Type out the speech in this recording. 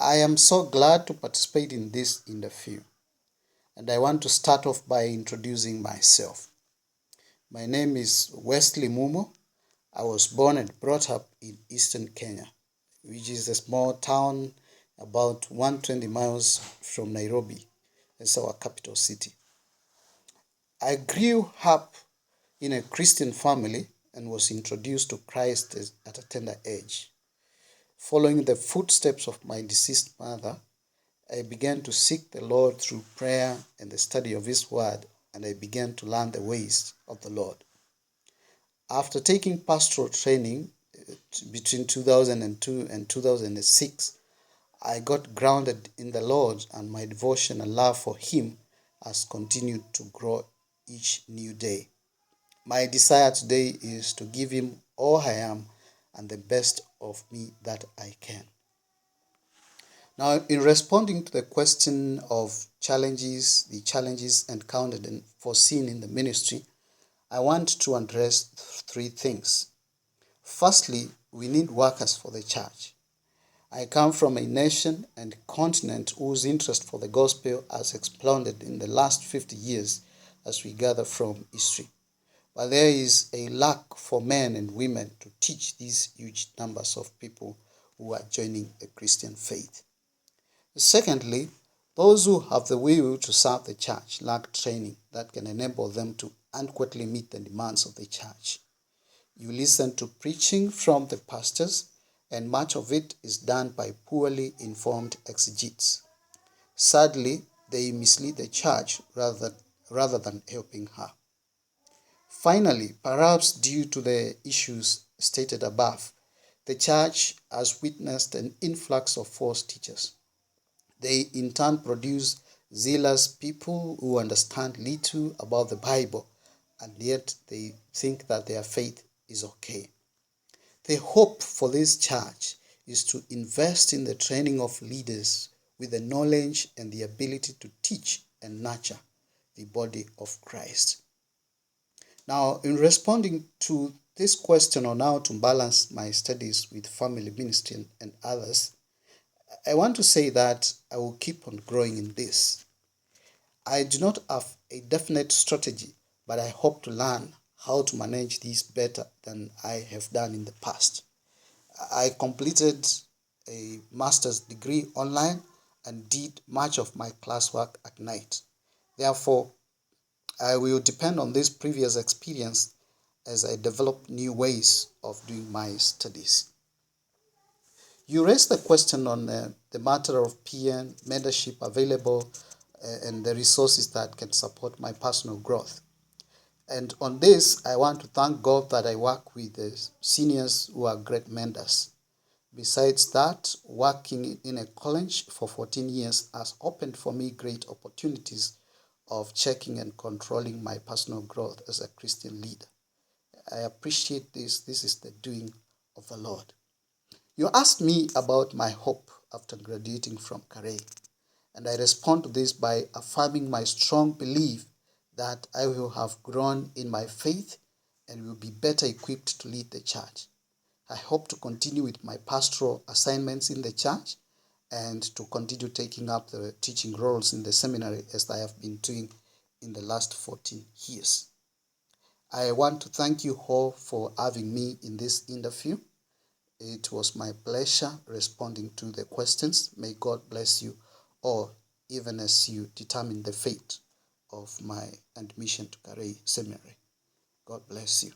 I am so glad to participate in this interview, and I want to start off by introducing myself. My name is Wesley Mumo. I was born and brought up in eastern Kenya, which is a small town about 120 miles from Nairobi. It's our capital city. I grew up in a Christian family and was introduced to Christ at a tender age. Following the footsteps of my deceased mother, I began to seek the Lord through prayer and the study of His Word, and I began to learn the ways of the Lord. After taking pastoral training between 2002 and 2006, I got grounded in the Lord, and my devotion and love for Him has continued to grow each new day. My desire today is to give Him all I am and the best of me that I can. Now, in responding to the question of the challenges encountered and foreseen in the ministry, I want to address three things. Firstly, we need workers for the church. I come from a nation and continent whose interest for the gospel has exploded in the last 50 years as we gather from history. But there is a lack for men and women to teach these huge numbers of people who are joining the Christian faith. Secondly, those who have the will to serve the church lack training that can enable them to adequately meet the demands of the church. You listen to preaching from the pastors, and much of it is done by poorly informed exegetes. Sadly, they mislead the church rather than helping her. Finally, perhaps due to the issues stated above, the church has witnessed an influx of false teachers. They in turn produce zealous people who understand little about the Bible, and yet they think that their faith is okay. The hope for this church is to invest in the training of leaders with the knowledge and the ability to teach and nurture the body of Christ. Now, in responding to this question on how to balance my studies with family ministry and others, I want to say that I will keep on growing in this. I do not have a definite strategy, but I hope to learn how to manage this better than I have done in the past. I completed a master's degree online and did much of my classwork at night. Therefore, I will depend on this previous experience as I develop new ways of doing my studies. You raised the question on the matter of peer mentorship available and the resources that can support my personal growth. And on this, I want to thank God that I work with the seniors who are great mentors. Besides that, working in a college for 14 years has opened for me great opportunities of checking and controlling my personal growth as a Christian leader. I appreciate this. This is the doing of the Lord. You asked me about my hope after graduating from Carey, and I respond to this by affirming my strong belief that I will have grown in my faith and will be better equipped to lead the church. I hope to continue with my pastoral assignments in the church and to continue taking up the teaching roles in the seminary as I have been doing in the last 14 years. I want to thank you all for having me in this interview. It was my pleasure responding to the questions. May God bless you all, even as you determine the fate of my admission to Carey Seminary. God bless you.